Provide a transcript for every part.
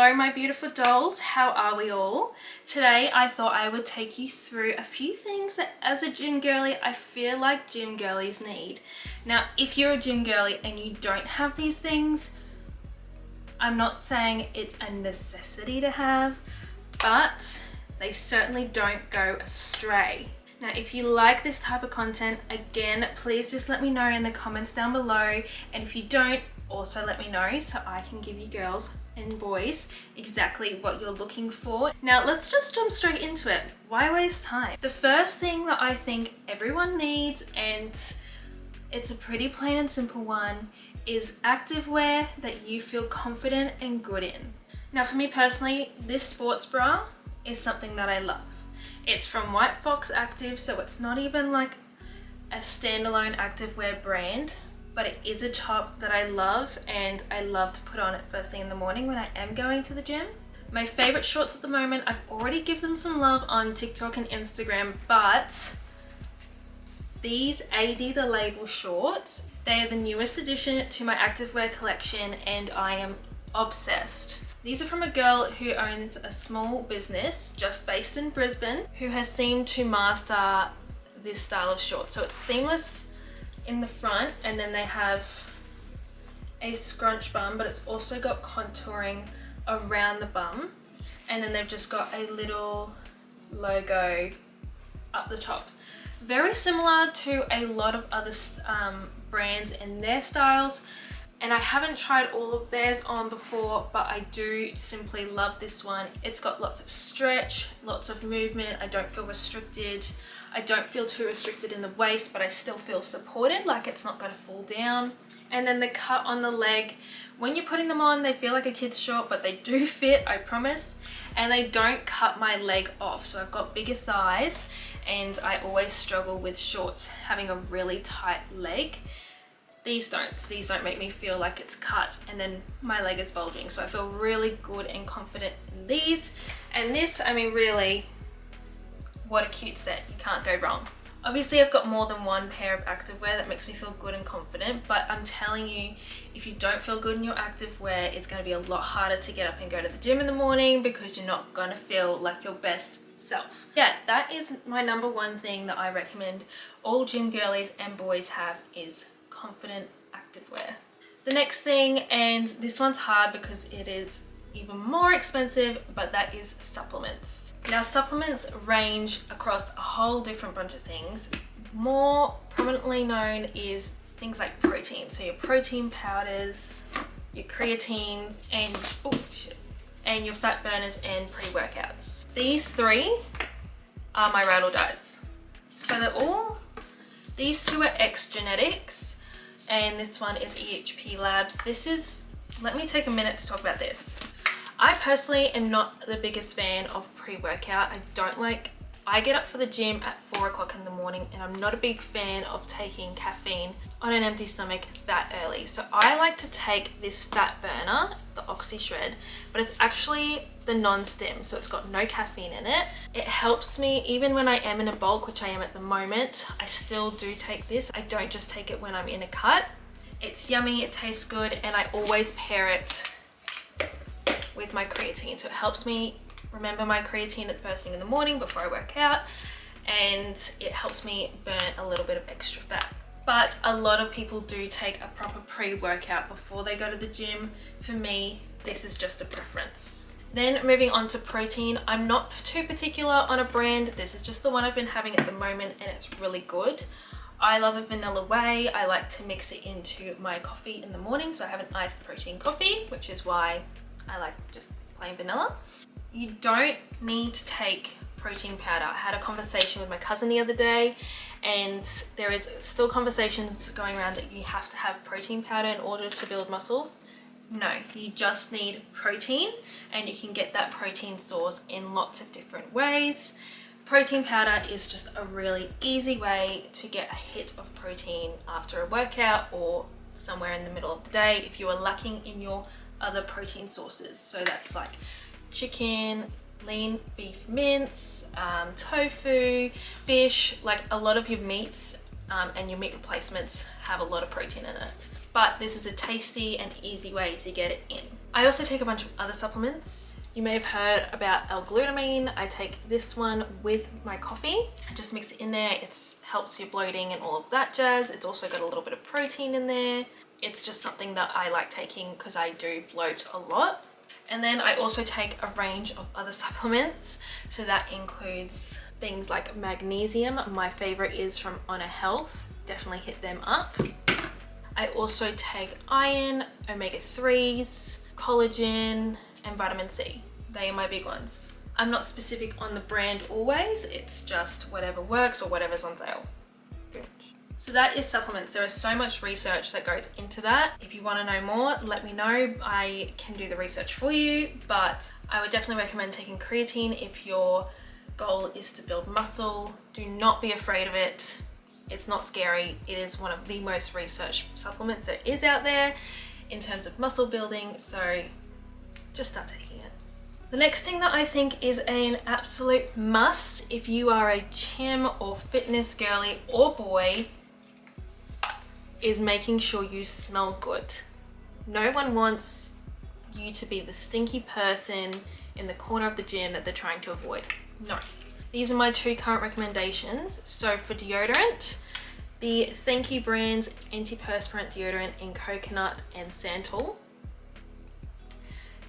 Hello my beautiful dolls, how are we all? Today I thought I would take you through a few things that as a gym girly I feel like gym girlies need. Now if you're a gym girly and you don't have these things, I'm not saying it's a necessity to have, but they certainly don't go astray. Now if you like this type of content, again please just let me know in the comments down below, and if you don't, also let me know so I can give you girls and boys exactly what you're looking for. Now let's just jump straight into it. Why waste time? The first thing that I think everyone needs, and it's a pretty plain and simple one, is activewear that you feel confident and good in. Now for me personally, this sports bra is something that I love. It's from White Fox Active, so it's not even like a standalone activewear brand, but it is a top that I love, and I love to put on it first thing in the morning when I am going to the gym. My favorite shorts at the moment, I've already given them some love on TikTok and Instagram, but these AD the Label shorts, they are the newest addition to my activewear collection and I am obsessed. These are from a girl who owns a small business just based in Brisbane, who has seemed to master this style of shorts. So it's seamless in the front, and then they have a scrunch bum, but it's also got contouring around the bum, and then they've just got a little logo up the top. Very similar to a lot of other brands and their styles, and I haven't tried all of theirs on before, but I do simply love this one. It's got lots of stretch, lots of movement. I don't feel restricted. I don't feel too restricted in the waist, but I still feel supported, like it's not going to fall down. And then the cut on the leg, when you're putting them on, they feel like a kid's short, but they do fit, I promise. And they don't cut my leg off. So I've got bigger thighs, and I always struggle with shorts having a really tight leg. These don't make me feel like it's cut and then my leg is bulging. So I feel really good and confident in these. And this, I mean, really, what a cute set. You can't go wrong. Obviously I've got more than one pair of activewear that makes me feel good and confident, but I'm telling you, if you don't feel good in your activewear, it's going to be a lot harder to get up and go to the gym in the morning because you're not going to feel like your best self. Yeah, that is my number one thing that I recommend all gym girlies and boys have, is confident activewear. The next thing, and this one's hard because it is even more expensive, but that is supplements. Now supplements range across a whole different bunch of things. More prominently known is things like protein. So your protein powders, your creatines, and your fat burners and pre-workouts. These three are my ride or dies. So these two are X Genetics, and this one is EHP Labs. Let me take a minute to talk about this. I personally am not the biggest fan of pre-workout. I get up for the gym at 4 o'clock in the morning, and I'm not a big fan of taking caffeine on an empty stomach that early. So I like to take this fat burner, the Oxy Shred, but it's actually the non-stim, so it's got no caffeine in it. It helps me even when I am in a bulk, which I am at the moment. I still do take this. I don't just take it when I'm in a cut. It's yummy, it tastes good, and I always pair it with my creatine. So it helps me remember my creatine at first thing in the morning before I work out, and it helps me burn a little bit of extra fat. But a lot of people do take a proper pre-workout before they go to the gym. For me, this is just a preference. Then moving on to protein, I'm not too particular on a brand. This is just the one I've been having at the moment, and it's really good. I love a vanilla whey. I like to mix it into my coffee in the morning, so I have an iced protein coffee, which is why I like just plain vanilla. You don't need to take protein powder. I had a conversation with my cousin the other day, and there is still conversations going around that you have to have protein powder in order to build muscle. No, you just need protein, and you can get that protein source in lots of different ways. Protein powder is just a really easy way to get a hit of protein after a workout or somewhere in the middle of the day if you are lacking in your other protein sources. So that's like chicken, lean beef mince, tofu, fish. Like a lot of your meats and your meat replacements have a lot of protein in it. But this is a tasty and easy way to get it in. I also take a bunch of other supplements. You may have heard about L-glutamine. I take this one with my coffee. Just mix it in there. It helps your bloating and all of that jazz. It's also got a little bit of protein in there. It's just something that I like taking because I do bloat a lot. And then I also take a range of other supplements. So that includes things like magnesium. My favorite is from Honor Health. Definitely hit them up. I also take iron, omega-3s, collagen, and vitamin C. They are my big ones. I'm not specific on the brand always. It's just whatever works or whatever's on sale. So that is supplements. There is so much research that goes into that. If you want to know more, let me know. I can do the research for you, but I would definitely recommend taking creatine if your goal is to build muscle. Do not be afraid of it. It's not scary. It is one of the most researched supplements there is out there in terms of muscle building, so just start taking it. The next thing that I think is an absolute must if you are a gym or fitness girly or boy is making sure you smell good. No one wants you to be the stinky person in the corner of the gym that they're trying to avoid. No. These are my two current recommendations. So for deodorant, the Thank You brand's antiperspirant deodorant in coconut and santal.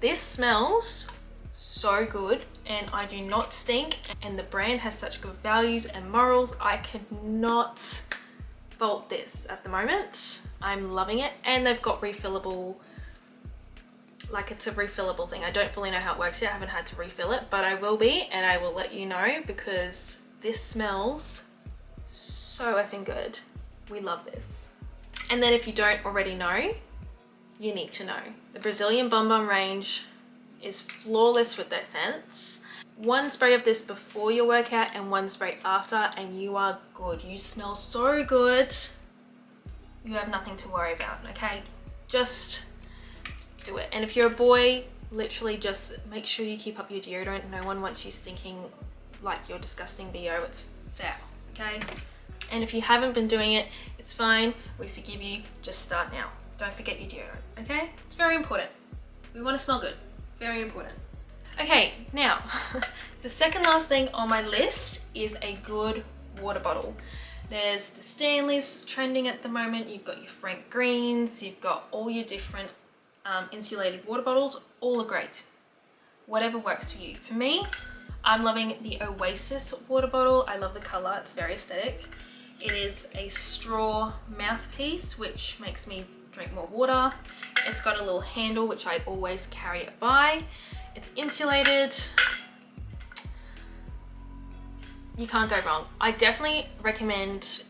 This smells so good and I do not stink, and the brand has such good values and morals. I could not fault this at the moment. I'm loving it, and they've got refillable, like it's a refillable thing. I don't fully know how it works yet. I haven't had to refill it, but I will be, and I will let you know because this smells so effing good. We love this. And then if you don't already know, you need to know. The Brazilian Bum Bum range is flawless with their scents. One spray of this before your workout and one spray after, and you are good. You smell so good. You have nothing to worry about, okay? Just do it. And if you're a boy, literally just make sure you keep up your deodorant. No one wants you stinking like your disgusting BO. It's foul, okay? And if you haven't been doing it, it's fine. We forgive you. Just start now. Don't forget your deodorant, okay? It's very important. We want to smell good. Very important. Okay, now, the second last thing on my list is a good water bottle. There's the Stanleys trending at the moment. You've got your Frank Greens. You've got all your different insulated water bottles. All are great. Whatever works for you. For me, I'm loving the Oasis water bottle. I love the color. It's very aesthetic. It is a straw mouthpiece, which makes me drink more water. It's got a little handle, which I always carry it by. It's insulated. You can't go wrong. I definitely recommend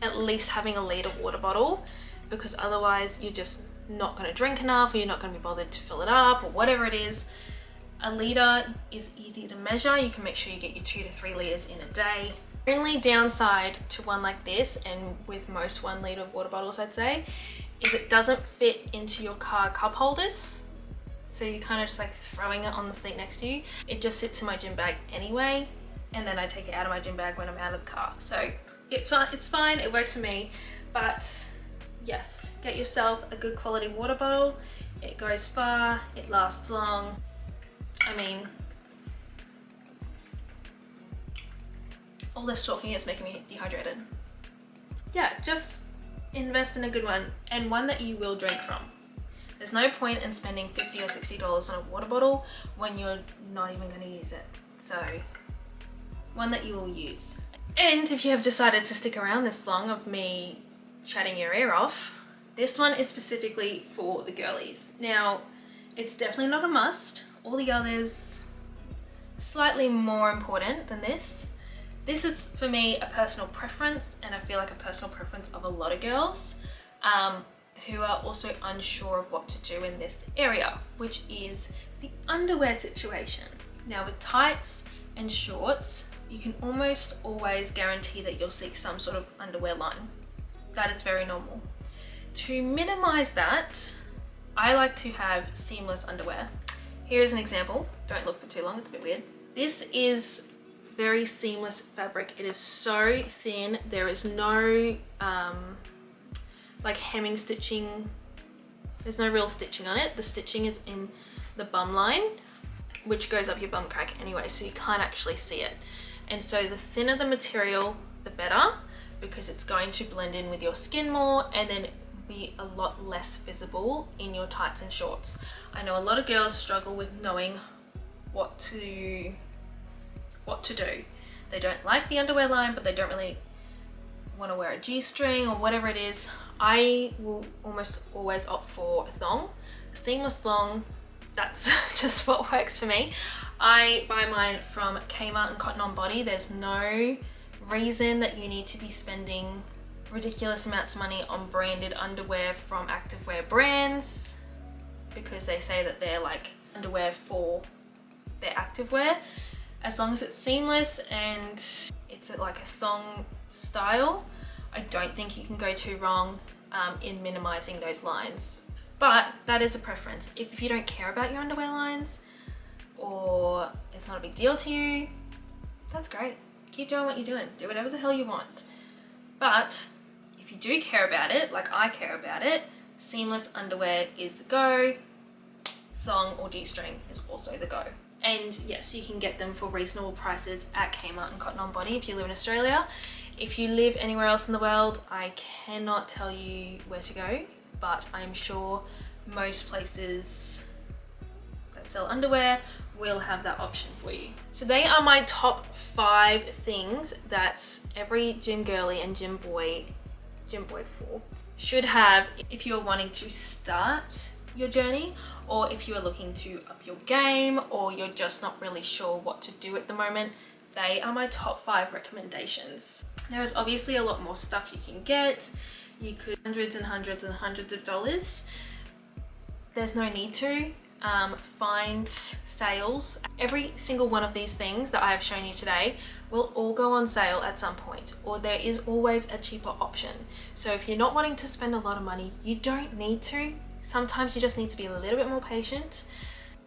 at least having a liter water bottle, because otherwise you're just not going to drink enough, or you're not going to be bothered to fill it up, or whatever it is. A liter is easy to measure. You can make sure you get your 2 to 3 liters in a day. Only downside to one like this, and with most 1 liter water bottles I'd say, is it doesn't fit into your car cup holders. So you're kind of just like throwing it on the seat next to you. It just sits in my gym bag anyway, and then I take it out of my gym bag when I'm out of the car. So it's fine, it works for me. But yes, get yourself a good quality water bottle. It goes far, it lasts long. I mean, all this talking is making me dehydrated. Yeah, just invest in a good one, and one that you will drink from. There's no point in spending $50 or $60 on a water bottle when you're not even going to use it. So one that you will use. And if you have decided to stick around this long of me chatting your ear off, this one is specifically for the girlies. Now, it's definitely not a must. All the others slightly more important than this. This is for me a personal preference, and I feel like a personal preference of a lot of girls who are also unsure of what to do in this area, which is the underwear situation. Now with tights and shorts, you can almost always guarantee that you'll see some sort of underwear line. That is very normal. To minimize that, I like to have seamless underwear. Here is an example. Don't look for too long, it's a bit weird. This is very seamless fabric. It is so thin. There is no like hemming stitching. There's no real stitching on it. The stitching is in the bum line, which goes up your bum crack anyway, so you can't actually see it. And so the thinner the material, the better, because it's going to blend in with your skin more and then be a lot less visible in your tights and shorts. I know a lot of girls struggle with knowing what to do. They don't like the underwear line, but they don't really want to wear a G-string or whatever it is. I will almost always opt for a thong, a seamless thong. That's just what works for me. I buy mine from Kmart and Cotton On Body. There's no reason that you need to be spending ridiculous amounts of money on branded underwear from activewear brands, because they say that they're like underwear for their activewear. As long as it's seamless and it's like a thong style, I don't think you can go too wrong in minimizing those lines. But that is a preference. If you don't care about your underwear lines or it's not a big deal to you, that's great. Keep doing what you're doing. Do whatever the hell you want. But if you do care about it, like I care about it, seamless underwear is the go. Thong or G-string is also the go. And yes, you can get them for reasonable prices at Kmart and Cotton On Body if you live in Australia. If you live anywhere else in the world, I cannot tell you where to go, but I'm sure most places that sell underwear will have that option for you. So they are my top 5 things that every gym girly and gym boy 4 should have if you're wanting to start your journey, or if you are looking to up your game, or you're just not really sure what to do at the moment. They are my top 5 recommendations. There is obviously a lot more stuff you can get. You could hundreds and hundreds and hundreds of dollars. There's no need to. Find sales. Every single one of these things that I have shown you today will all go on sale at some point, or there is always a cheaper option. So if you're not wanting to spend a lot of money, you don't need to. Sometimes you just need to be a little bit more patient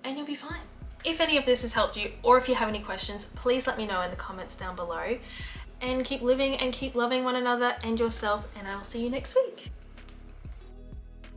and you'll be fine. If any of this has helped you, or if you have any questions, please let me know in the comments down below. And keep living and keep loving one another and yourself, and I will see you next week.